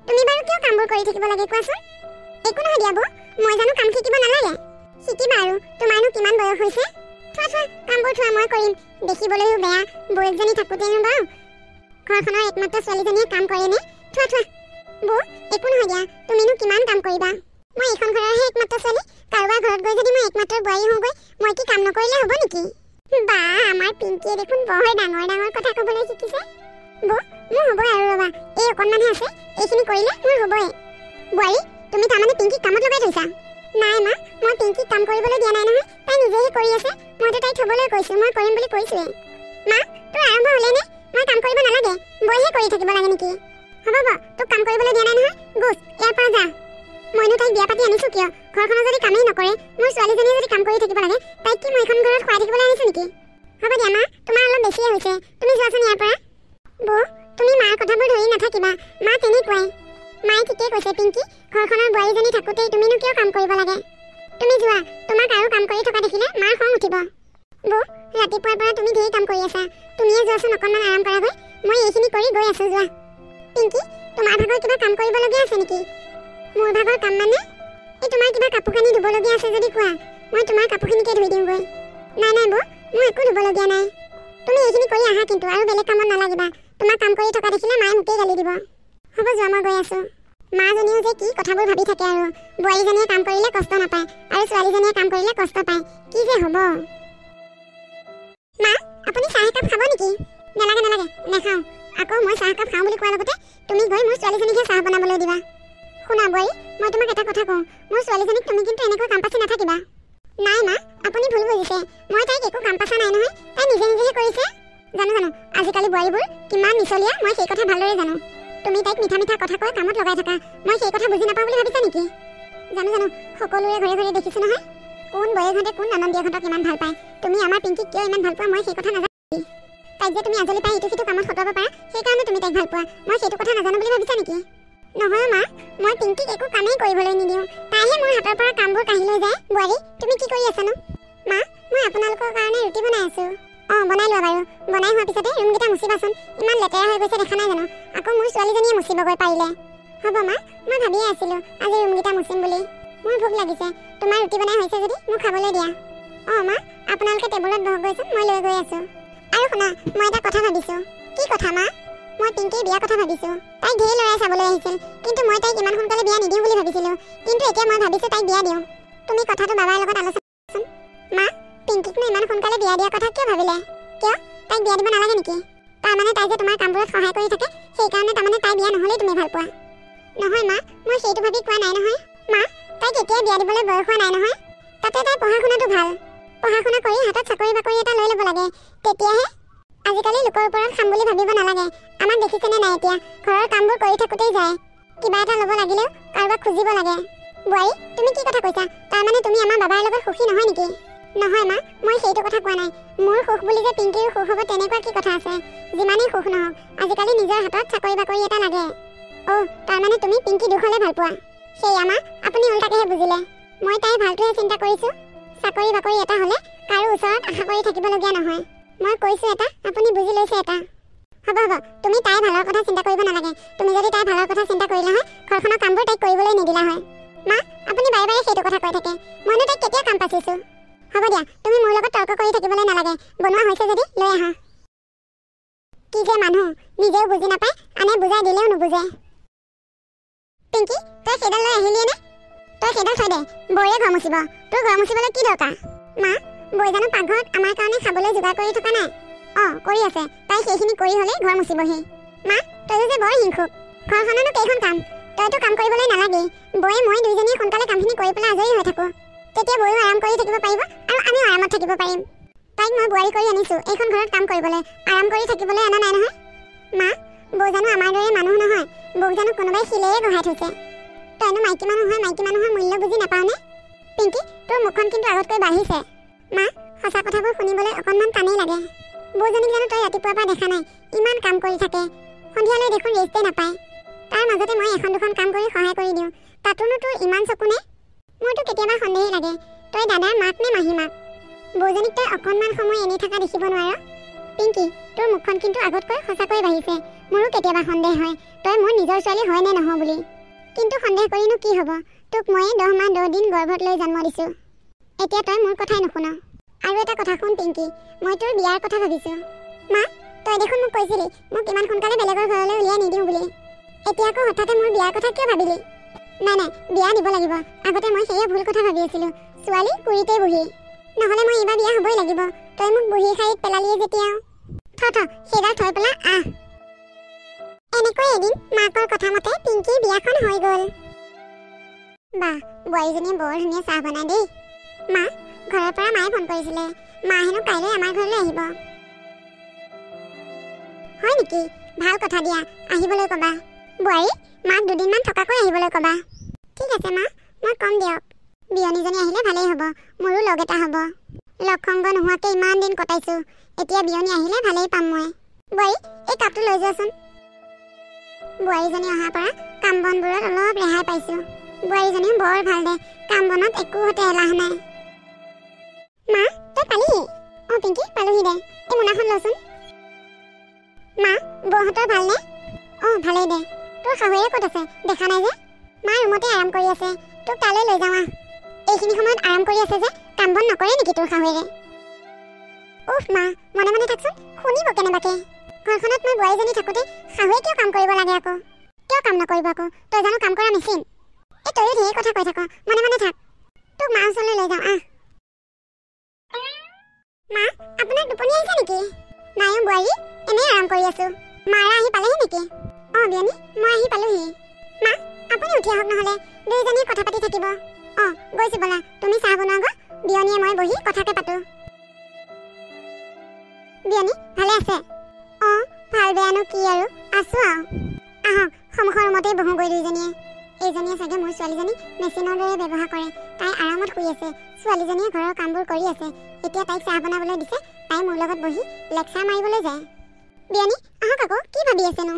তুমি বাৰু কিয় কামবোৰ কৰি থাকিব লাগে কোৱাচোন? একো নহয় দিয়া বৌ, মই জানো কাম শিকিব নালাগে? শিকিবা আৰু, তোমাৰনো কিমান বয়স হৈছে? থোৱা থোৱা, কামবোৰ থোৱা, মই কৰিম। দেখিবলৈও বেয়া, বৌকজনী থাকোঁতেনো বাৰু ঘৰখনৰ একমাত্ৰ ছোৱালীজনীয়ে কাম কৰেনে? থোৱা থোৱা। বৌ, একো নহয় দিয়া, তুমিনো কিমান কাম কৰিবা? মই এইখন ঘৰৰহে একমাত্ৰ ছোৱালী। কাৰোবাৰ ঘৰত গৈ যদি মই একমাত্ৰ বোৱাৰী হওঁগৈ, মই কি কাম নকৰিলে হ'ব নেকি? বা, আমাৰ পিংকিয়ে দেখোন বৰ ডাঙৰ ডাঙৰ কথা ক'বলৈ শিকিছে। বৌ, মোৰ হ'বই আৰু ৰ'বা, এই অকণমানহে আছে, এইখিনি কৰিলে মোৰ হ'বই। বোৱাৰী, তুমি তাৰমানে পিংকিক কামত লগাই থৈছা? নাই মা, মই পিংকিক কাম কৰিবলৈ দিয়া নাই নহয়, তাই নিজেহে কৰি আছে। মইতো তাইক থ'বলৈ কৈছোঁ, মই কৰিম বুলি কৈছোঁৱে। মা, তোৰ আৰম্ভ হ'লেনে? মই কাম কৰিব নালাগে, বৌহে কৰি থাকিব লাগে নেকি? হ'ব হ'ব, তোক কাম কৰিবলৈ দিয়া নাই নহয়, গুচ, ইয়াৰ পৰা যা। মইনো তাইক বিয়া পাতি আনিছোঁ কিয়? ঘৰখনত যদি কামেই নকৰে, মোৰ ছোৱালীজনীয়ে যদি কাম কৰি থাকিব লাগে, তাইক কি মই এখন ঘৰত খুৱাই থাকিবলৈ আনিছোঁ নেকি? হ'ব দিয়া মা, তোমাৰ অলপ বেছিয়ে হৈছে, তুমি যোৱাচোন ইয়াৰ পৰা। বৌ, তুমি মাৰ কথাবোৰ ধৰি নাথাকিবা, মা তেনেকুৱাই। মায়ে ঠিকেই কৈছে পিংকি, ঘৰখনৰ বোৱাৰীজনী থাকোঁতেই তুমিনো কিয় কাম কৰিব লাগে? তুমি যোৱা, তোমাক আৰু কাম কৰি থকা দেখিলে মাৰ খং উঠিব। বৌ, ৰাতিপুৱাৰ পৰা তুমি ধেৰ কাম কৰি আছা, তুমিয়ে যোৱাচোন অকণমান আৰাম কৰাগৈ, মই এইখিনি কৰি গৈ আছোঁ, যোৱা। পিংকি, তোমাৰ ভাগৰ কিবা কাম কৰিবলগীয়া আছে নেকি? মোৰ ভাগৰ কাম মানে? এই তোমাৰ কিবা কাপোৰ কানি ধুবলগীয়া আছে যদি কোৱা, মই তোমাৰ কাপোৰখিনিকে ধুই দিওঁগৈ। নাই নাই বৌ, মোৰ একো ধুবলগীয়া নাই। তুমি এইখিনি কৰি আহা কিন্তু, আৰু বেলেগ কামত নালাগিবা। তোমাক কাম কৰি থকা দেখিলে মায়ে মোকেই গালি দিব। হ'ব যোৱা, মই গৈ আছোঁ। মাজনীও যে কি কথাবোৰ ভাবি থাকে আৰু, বোৱাৰীজনীয়ে কাম কৰিলে কষ্ট নাপায় আৰু ছোৱালীজনীয়ে কাম কৰিলে কষ্ট পায়, কি যে হ'ব। মা, আপুনি চাহ একাপ খাব নেকি? নালাগে নালাগে, নাখাওঁ। আকৌ মই চাহ একাপ খাওঁ বুলি কোৱাৰ লগতে তুমি গৈ মোৰ ছোৱালীজনীকহে চাহ বনাবলৈ দিবা। শুনা বোৱাৰী, মই তোমাক এটা কথা কওঁ, মোৰ ছোৱালীজনীক তুমি কিন্তু এনেকৈ কাম পাচি নাথাকিবা। নাই মা, আপুনি ভুল বুজিছে, মই তাইক একো কাম পাচা নাই নহয়, তাই নিজে নিজেহে কৰিছে। জানো জানো, আজিকালি বোৱাৰীবোৰ কিমান মিছলীয়া, মই সেই কথা ভালদৰে জানো। তুমি তাইক মিঠা মিঠা কথা কৈ কামত লগাই থাকা, মই সেই কথা বুজি নাপাওঁ বুলি ভাবিছা নেকি? জানো জানো, সকলোৰে ঘৰে ঘৰে দেখিছোঁ নহয়, কোন বৌয়েকহঁতে কোন আনন্দীয়েকহঁতক ইমান ভাল পায়। তুমি আমাৰ পিংকিক কিয় ইমান ভাল পোৱা মই সেই কথা নাজানো। তাইক যে তুমি আজলি পাই ইটো সিটো কামত খটাব পাৰা, সেইকাৰণে তুমি তাইক ভাল পোৱা, মই সেইটো কথা নাজানো বুলি ভাবিছা নেকি? নহয় মা, মই পিংকিক একো কামেই কৰিবলৈ নিদিওঁ, তাইহে মোৰ হাতৰ পৰা কামবোৰ কাঢ়ি লৈ যায়। বোৱাৰী, তুমি কি কৰি আছানো? মা, মই আপোনালোকৰ কাৰণে ৰুটি বনাই আছোঁ। অঁ, বনাই লোৱা বাৰু, বনাই হোৱাৰ পিছতে ৰুমকেইটা মুচিবাচোন, ইমান লেতেৰা হৈ গৈছে দেখা নাই জানো? আকৌ মোৰ ছোৱালীজনীয়ে মুচিবগৈ পাৰিলে। হ'ব মা, মই ভাবিয়ে আছিলোঁ আজি ৰুমকেইটা মুচিম বুলি। মোৰ ভোক লাগিছে, তোমাৰ ৰুটি বনাই হৈছে যদি মোক খাবলৈ দিয়া। অঁ মা, আপোনালোকে টেবুলত বহক গৈছোন, মই লৈ গৈ আছোঁ। আৰু শুনা, মই এটা কথা ভাবিছোঁ। কি কথা মা? মই পিংকিৰ বিয়া কথা ভাবিছোঁ। তাইক ঢেৰ ল'ৰাই চাবলৈ আহিছিল, কিন্তু মই তাইক ইমান সোনকালে বিয়া নিদিওঁ বুলি ভাবিছিলোঁ, কিন্তু এতিয়া মই ভাবিছোঁ তাইক বিয়া দিওঁ। তুমি কথাটো বাবাৰ লগত আলোচনা কৰাচোন। মা, পিংকিকনো ইমান সোনকালে বিয়া দিয়াৰ কথা কিয় ভাবিলে? কিয়, তাইক বিয়া দিব নালাগে নেকি? তাৰমানে তাই যে তোমাৰ কামবোৰত সহায় কৰি থাকে, সেইকাৰণে তাৰমানে তাই বিয়া নহ'লেই তুমি ভাল পোৱা? নহয় মা, মই সেইটো ভাবি কোৱা নাই নহয়। মা, তাইক এতিয়াই বিয়া দিবলৈ বয়স হোৱা নাই নহয়, তাতে তাই পঢ়া শুনাটো ভাল। পঢ়া শুনা কৰি হাতত চাকৰি বাকৰি এটা লৈ ল'ব লাগে, তেতিয়াহে। আজিকালি লোকৰ ওপৰত খাম বুলি ভাবিব নালাগে। আমাক দেখিছেনে নাই এতিয়া, ঘৰৰ কামবোৰ কৰি থাকোঁতেই যায়। কিবা এটা ল'ব লাগিলেও কাৰোবাক খুজিব লাগে। বোৱাৰী, তুমি কি কথা কৈছা? তাৰমানে তুমি আমাৰ বাবাৰ লগত সুখী নহয় নেকি? নহয় মা, মই সেইটো কথা কোৱা নাই। মোৰ সুখ বুলি যে পিংকিৰো সুখ হ'ব তেনেকুৱা কি কথা আছে? যিমানেই সুখ নহওক, আজিকালি নিজৰ হাতত চাকৰি বাকৰি এটা লাগে। অ', তাৰমানে তুমি পিংকি দুখলে ভাল পোৱা? সেয়া মা, আপুনি উল্টাকেহে বুজিলে। মই তাইৰ ভালটোহে চিন্তা কৰিছোঁ। চাকৰি বাকৰি এটা হ'লে কাৰো ওচৰত আশা কৰি থাকিবলগীয়া নহয়। মই কৈছোঁ এটা, আপুনি বুজি লৈছে এটা। হ'ব হ'ব, তুমি তাইৰ ভালৰ কথা চিন্তা কৰিব নালাগে। তুমি যদি তাইৰ ভালৰ কথা চিন্তা কৰিলা হয়, ঘৰখনৰ কামবোৰ তাইক কৰিবলৈ নিদিলা হয়। মা, আপুনি বাৰে বাৰে সেইটো কথা কৈ থাকে, মইনো তাইক কেতিয়া কাম পাচিছোঁ? হ'ব দিয়া, তুমি মোৰ লগত তৰ্ক কৰি থাকিবলৈ নালাগে, বনোৱা হৈছে যদি লৈ আহা। কি যে মানুহ, নিজেও বুজি নাপায়, আনে বুজাই দিলেও নুবুজে। পিংকি, তই সেইডাল লৈ আহিলিয়ে নে? তই সেইডাল থৈ দে, বৌয়ে ঘৰ মুচিব। তোৰ ঘৰ মুচিবলৈ কি দৰকাৰ? মা, বৌ জানো পাকঘৰত আমাৰ কাৰণে খাবলৈ যোগাৰ কৰি থকা নাই? অঁ, কৰি আছে, তাই সেইখিনি কৰি হ'লেই ঘৰ মুচিবহি। মা, তইও যে বৰ হিংসুক, ঘৰখননো কেইখন কাম, তইতো কাম কৰিবলৈ নালাগেই। বৌয়ে মই দুইজনীয়ে সোনকালে কামখিনি কৰি পেলাই আজৰি হৈ থাকোঁ, তেতিয়া বৌও আৰাম কৰি থাকিব পাৰিব আৰু আমিও আৰামত থাকিব পাৰিম। তাইক মই বোৱাৰী কৰি আনিছোঁ এইখন ঘৰত কাম কৰিবলৈ, আৰাম কৰি থাকিবলৈ অনা নাই নহয়। মা, বৌ জানো আমাৰ দৰে মানুহ নহয়, বৌক জানো কোনোবাই শিলেৰে গঢ়াই থৈছে? তইনো মাইকী মানুহৰ মূল্য বুজি নাপাওঁনে? পিংকি, তোৰ মুখখন কিন্তু আগতকৈ বাঢ়িছে। মা, সঁচা কথাবোৰ শুনিবলৈ অকণমান টানেই লাগে। বৌজনীক জানো তই ৰাতিপুৱাৰ পৰা দেখা নাই, ইমান কাম কৰি থাকে, সন্ধিয়ালৈ দেখোন ৰেষ্টেই নাপায়। তাৰ মাজতে মই এখন দুখন কাম কৰি সহায় কৰি দিওঁ, তাতোনো তোৰ ইমান চকুনে? মোৰতো কেতিয়াবা সন্দেহেই লাগে, তই দাদাৰ মাক নে মাহী মাক? বৌজনীক তই অকণমান সময় এনেই থকা দেখিব নোৱাৰ? পিংকি, তোৰ মুখখন কিন্তু আগতকৈ সঁচাকৈ বাঢ়িছে। মোৰো কেতিয়াবা সন্দেহ হয় তই মোৰ নিজৰ ছোৱালী হয় নে নহয় বুলি। কিন্তু সন্দেহ কৰিনো কি হ'ব? তোক মই 10 মাহ 10 দিন গৰ্ভত লৈ জন্ম দিছোঁ। এতিয়া তই মোৰ কথাই নুশুন। আৰু এটা কথা শুন পিংকি, মই তোৰ বিয়াৰ কথা ভাবিছোঁ। মা, তই দেখোন মোক কৈছিলি মোক ইমান সোনকালে বেলেগৰ ঘৰলৈ উলিয়াই নিদিওঁ বুলি। এতিয়া আকৌ হঠাতে মোৰ বিয়াৰ কথা কিয় ভাবিলি? নাই নাই, বিয়া দিব লাগিব। আগতে মই সেয়ে ভুল কথা ভাবি আছিলোঁ। ছোৱালী কুৰিতেই বুঢ়ী, নহ'লে মই এইবাৰ বিয়া হ'বই লাগিব। তই মোক বুঢ়ী শাৰীত পেলালিয়ে যেতিয়া সেইডাল থৈ পেলা আহ। এনেকৈ এদিন মাকৰ কথা মতে পিংকিৰ বিয়াখন হৈ গ'ল। বাহ, বোৱাৰীজনীয়ে বৰ ধুনীয়া চাহ বনাই দেই। মা, ঘৰৰ পৰা মায়ে ফোন কৰিছিলে। মা হেনো কাইলৈ আমাৰ ঘৰলৈ আহিব। হয় নেকি? ভাল কথা দিয়া, আহিবলৈ ক'বা। বোৱাৰী, মাক 2 দিনমান থকাকৈ আহিবলৈ ক'বা। ঠিক আছে মা, মই ক'ম দিয়ক। বিয়নীজনী আহিলে ভালেই হ'ব, মোৰো লগ এটা হ'ব। লগ সংগ নোহোৱাকৈ ইমান দিন কটাইছোঁ, এতিয়া বিয়নী আহিলে ভালেই পাম মই। বোৱাৰী, এই কাপটো লৈ যোৱাচোন। বোৱাৰীজনী অহাৰ পৰা কাম বনবোৰত অলপ ৰেহাই পাইছোঁ। বোৱাৰীজনীও বৰ ভাল দে, কাম বনত একোতে এলাহ নাই। মা, তই পালিহি? অঁ পিংকি, পালোহি দে। এই মোনাখন লচোন। মা, বৌহঁতৰ ভালনে? অঁ ভালেই দে। তোৰ শাহুৱে ক'ত আছে? দেখা নাই যে। মা ৰুমতে আৰাম কৰি আছে, তোক তালৈ লৈ যাওঁ আহ। এইখিনি সময়ত আৰাম কৰি আছে যে, কাম বন নকৰে নেকি তোৰ শাহুৱে? উফ মা, মনে মনে থাকচোন, শুনিব কেনেবাকে। ঘৰখনত মই বোৱাৰীজনী থাকোঁতে শাহুৱে কিয় কাম কৰিব লাগে আকৌ? কিয় কাম নকৰিব আকৌ? তই জানো কাম কৰা মেচিন? এই তয়ো ঢেৰ কথা কৈ থাক, মনে মনে থাক। তোক মাৰ ওচৰলৈ লৈ যাওঁ আহ। মা, আপোনাৰ টোপনি আহিছে নেকি? নাই বোৱাৰী, এনেই আৰাম কৰি আছোঁ। মাৰা আহি পালেহি নেকি? অঁ বিয়নী, মই আহি পালোহি। মা, আপুনি উঠি আহক, নহ'লে দুয়োজনীয়ে কথা পাতি থাকিব। অঁ গৈছোঁ ব'লা, তুমি চাহ বনোৱা গৈ, বিয়নীয়ে মই বহি কথাকে পাতোঁ। বিয়নী ভালে আছে? অঁ ভাল বেয়ানো কি আৰু, আছোঁ আৰু। আহক সন্মুখৰ ৰুমতেই বহোগৈ দুয়োজনীয়ে। এইজনীয়ে চাগে মোৰ ছোৱালীজনী মেচিনৰ দৰে ব্যৱহাৰ কৰে। তাই আৰামত শুই আছে। ছোৱালীজনীয়ে ঘৰৰ কামবোৰ কৰি আছে। এতিয়া তাইক চাহ বনাবলৈ দিছে, তাই মোৰ লগত বহি লেকচাৰ মাৰিবলৈ যায়। বিয়নী আহক আকৌ, কি ভাবি আছেনো?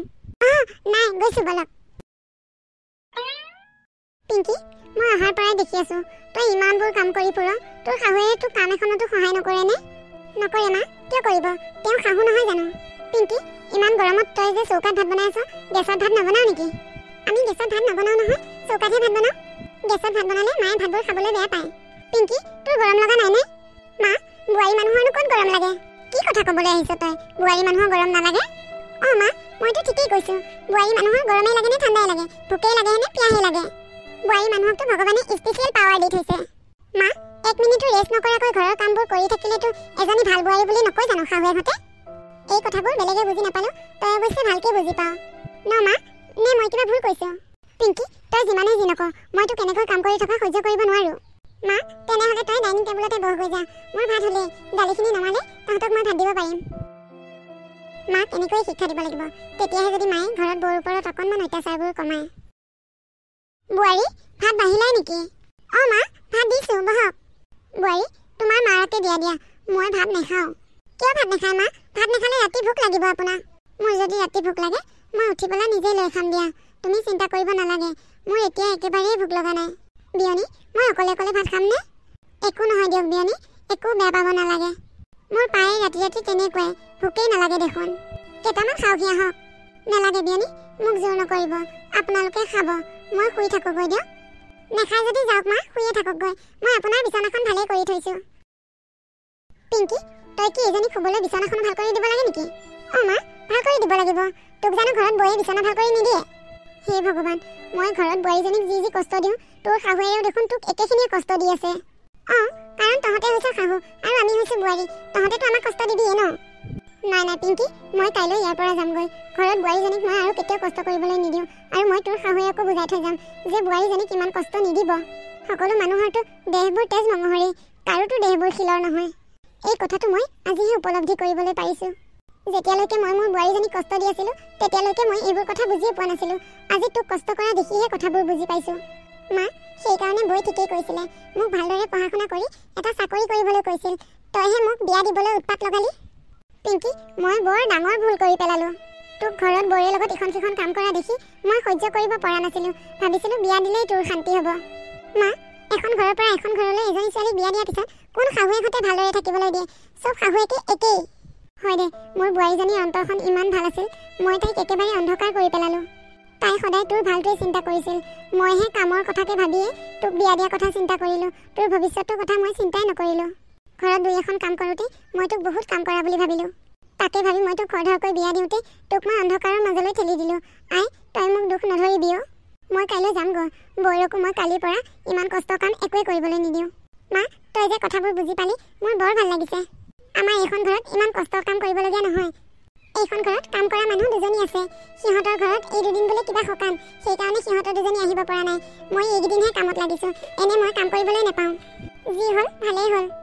অঁ নাই, গৈছোঁ বলক। পিংকি, মই অহাৰ পৰাই দেখি আছোঁ তই ইমানবোৰ কাম কৰি ফুৰ। তোৰ শাহুৱে তোক কাম এখনতো সহায় নকৰেনে? নকৰে মা, কিয় কৰিব? তেওঁ শাহু নহয় জানো? পিংকি, ইমান গৰমত তই যে চৌকাত ভাত বনাই আছ, গেছত ভাত নবনাও নেকি? আমি গেছত ভাত নবনাও নহয়, চৌকাতহে ভাত বনাওঁ। গেছত ভাত বনালে মায়ে ভাতবোৰ খাবলৈ বেয়া পায়। পিংকি, তোৰ গৰম লগা নাইনে? মা, বোৱাৰী মানুহৰনো ক'ত গৰম লাগে? কি কথা ক'বলৈ আহিছ তই? বোৱাৰী মানুহৰ গৰম নালাগে? অঁ মা, মইতো ঠিকেই কৈছোঁ। বোৱাৰী মানুহৰ গৰমেই লাগে নে ঠাণ্ডাই লাগে? ভোকেই লাগে নে পিয়াহে লাগে? বোৱাৰী মানুহকতো ভগৱানে স্পেচিয়েল পাৱাৰ দি থৈছে। মা, 1 মিনিটো ৰেষ্ট নকৰাকৈ ঘৰৰ কামবোৰ কৰি থাকিলেতো এজনী ভাল বোৱাৰী বুলি নকয় জানো শাহুৱেহঁতে? এই কথাবোৰ বেলেগে বুজি নাপালোঁ, তই অৱশ্যে ভালকৈ বুজি পাওঁ ন মা? নে মই কিবা ভুল কৈছোঁ? পিংকি, তই যিমানেই যি নকওঁ, মই তোক এনেকৈ কাম কৰি থকা সহ্য কৰিব নোৱাৰোঁ। মা, তেনেহ'লে তই ডাইনিং টেবুলতে বহগৈ যা। মোৰ ভাত হ'লেই, দালিখিনি নমালে তহঁতক মই ভাত দিব পাৰিম। মাক এনেকৈয়ে শিক্ষা দিব লাগিব, তেতিয়াহে যদি মায়ে ঘৰত বৌৰ ওপৰত অকণমান অত্যাচাৰবোৰ কমায়। বোৱাৰী, ভাত বাঢ়িলাই নেকি? অঁ মা, ভাত দিছোঁ, বহক। বোৱাৰী, তোমাৰ মাৰকে দিয়া, মই ভাত নাখাওঁ। কিয় ভাত নাখায় মা? ভাত নাখালে ৰাতি ভোক লাগিব আপোনাৰ। মোৰ যদি ৰাতি ভোক লাগে মই উঠি পেলাই নিজেই লৈ খাম দিয়া, তুমি চিন্তা কৰিব নালাগে। মোৰ এতিয়া একেবাৰেই ভোক লগা নাই। বিয়নী, মই অকলে অকলে ভাত খামনে? একো নহয় দিয়ক বিয়নী, একো বেয়া পাব নালাগে। মোৰ প্ৰায় ৰাতি তেনেকুৱাই, ভোকেই নালাগে দেখোন। কেইটামান খাওঁহি আহক। নালাগে বিয়নী, মোক জোৰ নকৰিব, আপোনালোকে খাব, মই শুই থাকোঁগৈ দিয়ক। নাখায় যদি যাওক মা, শুইয়ে থাকোঁগৈ, মই আপোনাৰ বিচনাখন ভালেই কৰি থৈছোঁ। পিংকি, তই কি এজনী শুবলৈ বিচনাখন ভাল কৰি দিব লাগে নেকি? অঁ মা, ভাল কৰি দিব লাগিব। তোক জানো ঘৰত বৌয়ে বিচনা ভাল কৰি নিদিয়ে? হে ভগৱান, মই ঘৰত বোৱাৰীজনীক যি কষ্ট দিওঁ, তোৰ শাহুৱেও দেখোন তোক একেখিনিয়ে কষ্ট দি আছে। অঁ, কাৰণ তহঁতে হৈছে শাহু আৰু আমি হৈছোঁ বোৱাৰী, তহঁতেতো আমাক কষ্ট দিবিয়ে ন? নাই পিংকি, মই কাইলৈ ইয়াৰ পৰা যামগৈ। ঘৰত বোৱাৰীজনীক মই আৰু কেতিয়াও কষ্ট কৰিবলৈ নিদিওঁ, আৰু মই তোৰ শাহুৱেকো বুজাই থৈ যাম যে বোৱাৰীজনীক ইমান কষ্ট নিদিব। সকলো মানুহৰতো দেহবোৰ তেজ মঙহৰে, কাৰোতো দেহবোৰ শিলৰ নহয়। এই কথাটো মই আজিহে উপলব্ধি কৰিবলৈ পাৰিছোঁ। যেতিয়ালৈকে মই মোৰ বোৱাৰীজনীক কষ্ট দি আছিলোঁ, তেতিয়ালৈকে মই এইবোৰ কথা বুজিয়ে পোৱা নাছিলোঁ। আজি তোক কষ্ট কৰা দেখিহে কথাবোৰ বুজি পাইছোঁ। মা, সেইকাৰণে বৌয়ে ঠিকেই কৈছিলে, মোক ভালদৰে পঢ়া শুনা কৰি এটা চাকৰি কৰিবলৈ কৈছিল। তইহে মোক বিয়া দিবলৈ উৎপাত লগালি। পিংকি, মই বৰ ডাঙৰ ভুল কৰি পেলালোঁ। তোক ঘৰত বৌৰে লগত ইখন সিখন কাম কৰা দেখি মই সহ্য কৰিব পৰা নাছিলোঁ। ভাবিছিলোঁ বিয়া দিলেই তোৰ শান্তি হ'ব। মা, এখন ঘৰৰ পৰা এখন ঘৰলৈ এজনী ছোৱালীক বিয়া দিয়াৰ পিছত কোন শাহুৱেকহঁতে ভালদৰে থাকিবলৈ দিয়ে? চব শাহুৱেকে একেই। হয় দে, মোৰ বোৱাৰীজনীৰ অন্তৰখন ইমান ভাল আছিল, মই তাইক একেবাৰে অন্ধকাৰ কৰি পেলালোঁ। তাই সদায় তোৰ ভালটোৱে চিন্তা কৰিছিল। মইহে কামৰ কথাকে ভাবিয়ে তোক বিয়া দিয়া কথা চিন্তা কৰিলোঁ। তোৰ ভৱিষ্যতৰ কথা মই চিন্তাই নকৰিলোঁ। ঘৰত দুই এখন কাম কৰোঁতে মই তোক বহুত কাম কৰা বুলি ভাবিলোঁ। তাকে ভাবি মই তোক খৰধৰকৈ বিয়া দিওঁতে তোক মই অন্ধকাৰৰ মাজলৈ ঠেলি দিলোঁ। আই, তই মোক দুখ নধৰিবি অ'। মই কাইলৈ যামগৈ। বৌৰকো মই কালিৰ পৰা ইমান কষ্টৰ কাম একোৱে কৰিবলৈ নিদিওঁ। মা, তই যে কথাবোৰ বুজি পালি, মোৰ বৰ ভাল লাগিছে। আমাৰ এইখন ঘৰত ইমান কষ্টৰ কাম কৰিবলগীয়া নহয়। এইখন ঘৰত কাম কৰা মানুহ দুজনী আছে। সিহঁতৰ ঘৰত এই দুদিন বোলে কিবা সকাম, সেইকাৰণে সিহঁতৰ দুজনী আহিব পৰা নাই। মই এইকেইদিনহে কামত লাগিছোঁ, এনে মই কাম কৰিবলৈ নাপাওঁ। যি হ'ল ভালেই হ'ল।